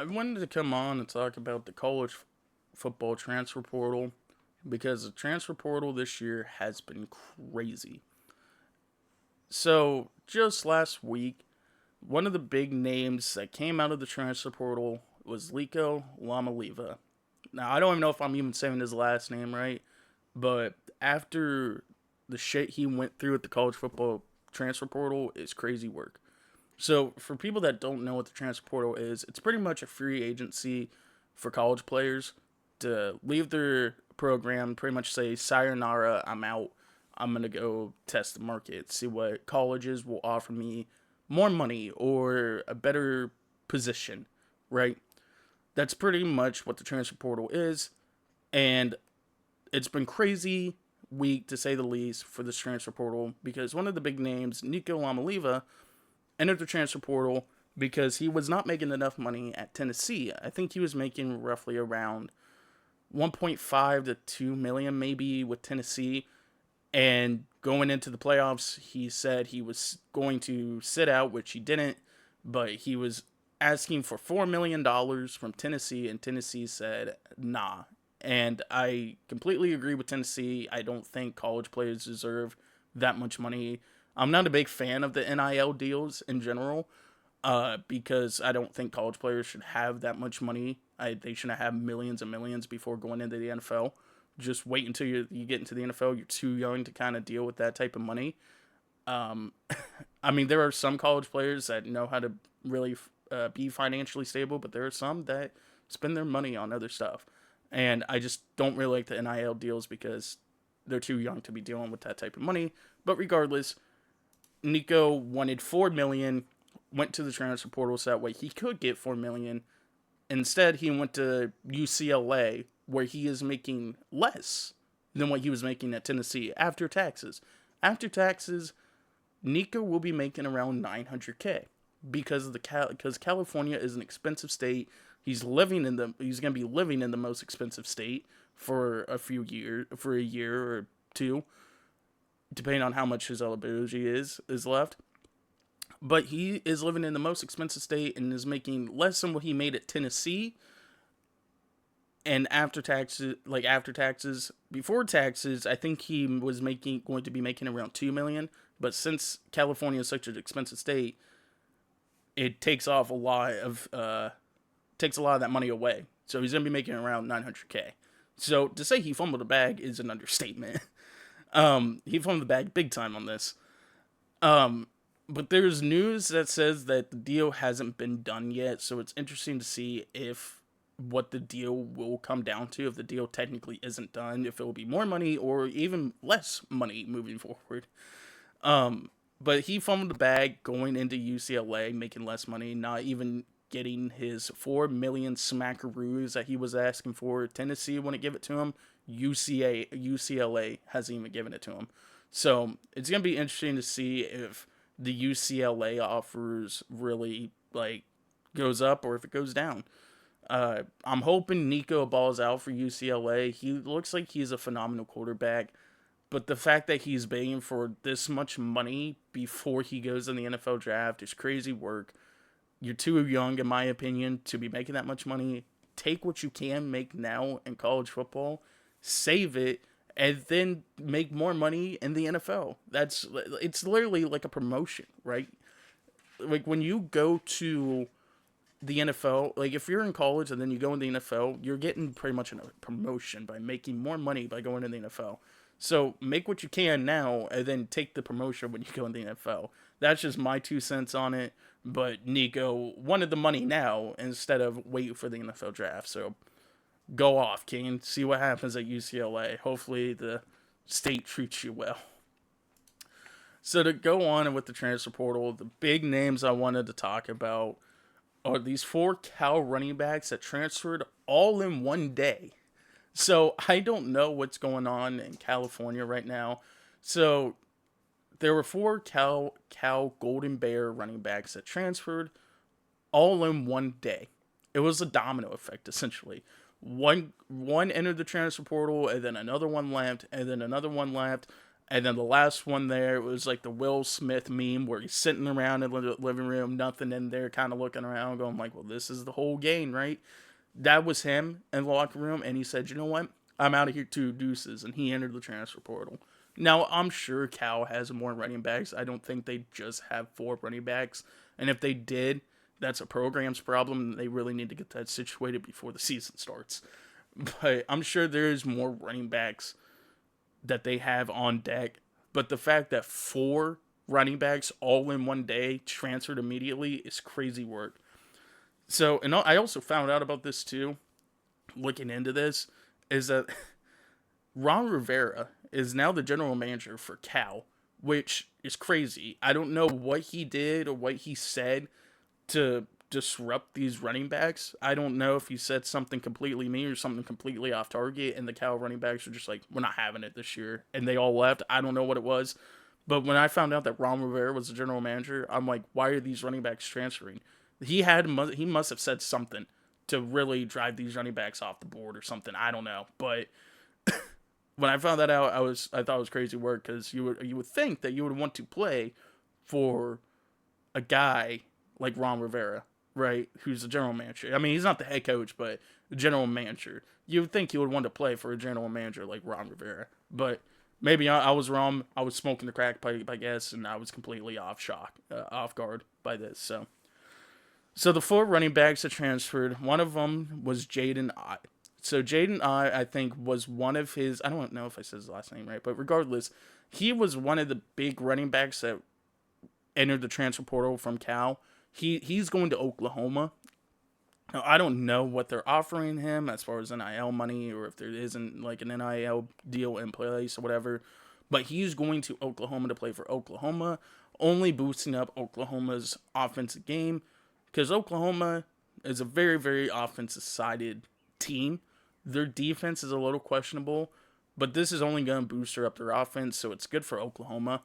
I wanted to come on and talk about the college football transfer portal because the transfer portal this year has been crazy. So, just last week, one of the big names that came out of the transfer portal was Liko Lamaliva. Now, I don't even know if I'm even saying his last name right, but after the shit he went through at the college football transfer portal is crazy work. So, for people that don't know what the transfer portal is, it's pretty much a free agency for college players to leave their program, pretty much say, sayonara, I'm out. I'm going to go test the market, see what colleges will offer me more money or a better position, right? That's pretty much what the transfer portal is. And it's been crazy week, to say the least, for this transfer portal because one of the big names, Nico Lamaliva, entered the transfer portal because he was not making enough money at Tennessee. I think he was making roughly around 1.5 to 2 million maybe with Tennessee, and going into the playoffs he said he was going to sit out, which he didn't, but he was asking for $4 million from Tennessee, and Tennessee said nah. And I completely agree with Tennessee. I don't think college players deserve that much money. I'm not a big fan of the NIL deals in general, because I don't think college players should have that much money. They shouldn't have millions and millions before going into the NFL. Just wait until you get into the NFL. You're too young to kind of deal with that type of money. Um, I mean, there are some college players that know how to really be financially stable, but there are some that spend their money on other stuff. And I just don't really like the NIL deals because they're too young to be dealing with that type of money. But regardless, Nico wanted 4 million, went to the transfer portal so that way he could get 4 million. Instead, he went to UCLA where he is making less than what he was making at Tennessee after taxes. After taxes, Nico will be making around 900K because because California is an expensive state. He's going to be living in the most expensive state for a year or two, depending on how much his eligibility is left. But he is living in the most expensive state and is making less than what he made at Tennessee. And before taxes, I think he was making going to be making around 2 million. But since California is such an expensive state, it takes a lot of that money away. So he's gonna be making around 900K. So to say he fumbled the bag is an understatement. He fumbled the bag big time on this. Um, but there's news that says that the deal hasn't been done yet, so it's interesting to see if what the deal will come down to, if the deal technically isn't done, if it will be more money or even less money moving forward. But he fumbled the bag going into UCLA, making less money, not even getting his 4 million smackaroos that he was asking for. Tennessee wouldn't give it to him. UCLA hasn't even given it to him. So it's gonna be interesting to see if the UCLA offers really goes up or if it goes down. I'm hoping Nico balls out for UCLA. He looks like he's a phenomenal quarterback, but the fact that he's begging for this much money before he goes in the NFL draft is crazy work. You're too young, in my opinion, to be making that much money. Take what you can make now in college football, save it, and then make more money in the NFL. It's literally like a promotion, right? Like when you go to the NFL, like if you're in college and then you go in the NFL, you're getting pretty much a promotion by making more money by going to the NFL. So make what you can now and then take the promotion when you go in the NFL. That's just my 2 cents on it. But Nico wanted the money now instead of wait for the NFL draft. So go off, King. See what happens at UCLA. Hopefully the state treats you well. So to go on with the transfer portal, the big names I wanted to talk about are these four Cal running backs that transferred all in one day. So I don't know what's going on in California right now. So there were four Cal Golden Bear running backs that transferred all in one day. It was a domino effect essentially. One entered the transfer portal, and then another one left, and then another one left, And then the last one there was like the Will Smith meme where he's sitting around in the living room, nothing in there, kind of looking around, going like, well, this is the whole game, right? That was him in the locker room, and he said, you know what? I'm out of here too, deuces. And he entered the transfer portal. Now, I'm sure Cal has more running backs. I don't think they just have 4 running backs. And if they did, that's a program's problem. They really need to get that situated before the season starts. But I'm sure there's more running backs that they have on deck. But the fact that 4 running backs all in one day transferred immediately is crazy work. So, and I also found out about this too, looking into this, is that Ron Rivera is now the general manager for Cal, which is crazy. I don't know what he did or what he said to disrupt these running backs. I don't know if he said something completely mean or something completely off target, and the Cal running backs were just like, we're not having it this year, and they all left. I don't know what it was, but when I found out that Ron Rivera was the general manager, I'm like, why are these running backs transferring? He must have said something to really drive these running backs off the board or something. I don't know, but when I found that out, I thought it was crazy work, because you would think that you would want to play for a guy like Ron Rivera, right? Who's the general manager. I mean, he's not the head coach, but the general manager. You would think you would want to play for a general manager like Ron Rivera, but maybe I was wrong. I was smoking the crack pipe, I guess, and I was completely off guard by this. So the 4 running backs that transferred, one of them was Jaden Ott. So Jaden Ott, I think, was one of his, I don't know if I said his last name right, but regardless, he was one of the big running backs that entered the transfer portal from Cal. He's going to Oklahoma. Now, I don't know what they're offering him as far as NIL money, or if there isn't like an NIL deal in place or whatever, but he's going to Oklahoma to play for Oklahoma, only boosting up Oklahoma's offensive game, because Oklahoma is a very, very offensive-sided team. Their defense is a little questionable, but this is only going to boost up their offense, so it's good for Oklahoma.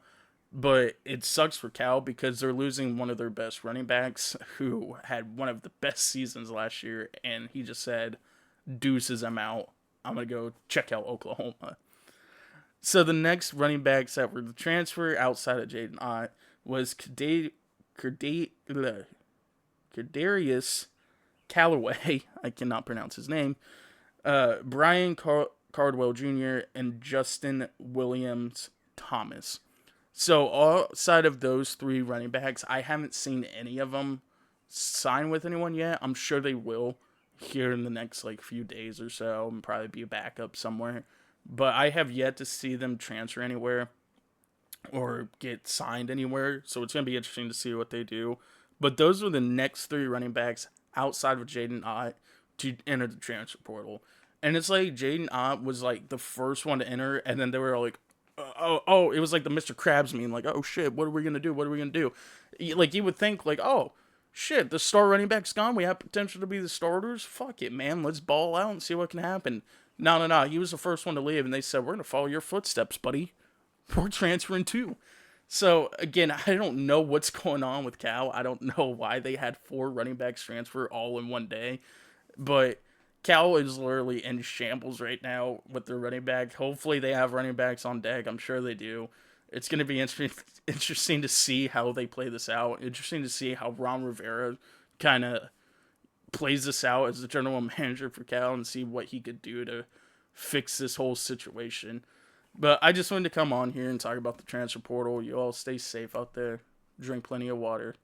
But it sucks for Cal because they're losing one of their best running backs, who had one of the best seasons last year, and he just said, deuces, I'm out. I'm going to go check out Oklahoma. So the next running backs that were the transfer outside of Jaden Ott was Kadarius Callaway. I cannot pronounce his name. Brian Cardwell Jr. and Justin Williams Thomas. So outside of those 3 running backs, I haven't seen any of them sign with anyone yet. I'm sure they will here in the next few days or so, and probably be a backup somewhere. But I have yet to see them transfer anywhere or get signed anywhere. So it's going to be interesting to see what they do. But those are the next 3 running backs outside of Jaden Ott to enter the transfer portal. And it's like Jaden Ott was like the first one to enter, and then they were like, it was like the Mr. Krabs meme, like, oh shit, what are we gonna do? What are we gonna do? Like, you would think, like, oh shit, the star running back's gone. We have potential to be the starters. Fuck it, man. Let's ball out and see what can happen. No. He was the first one to leave, and they said, we're gonna follow your footsteps, buddy. We're transferring too. So again, I don't know what's going on with Cal. I don't know why they had 4 running backs transfer all in one day, but Cal is literally in shambles right now with their running back. Hopefully they have running backs on deck. I'm sure they do. It's going to be interesting to see how they play this out. Interesting to see how Ron Rivera kind of plays this out as the general manager for Cal, and see what he could do to fix this whole situation. But I just wanted to come on here and talk about the transfer portal. You all stay safe out there. Drink plenty of water.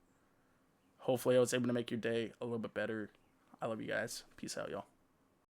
Hopefully I was able to make your day a little bit better. I love you guys. Peace out, y'all.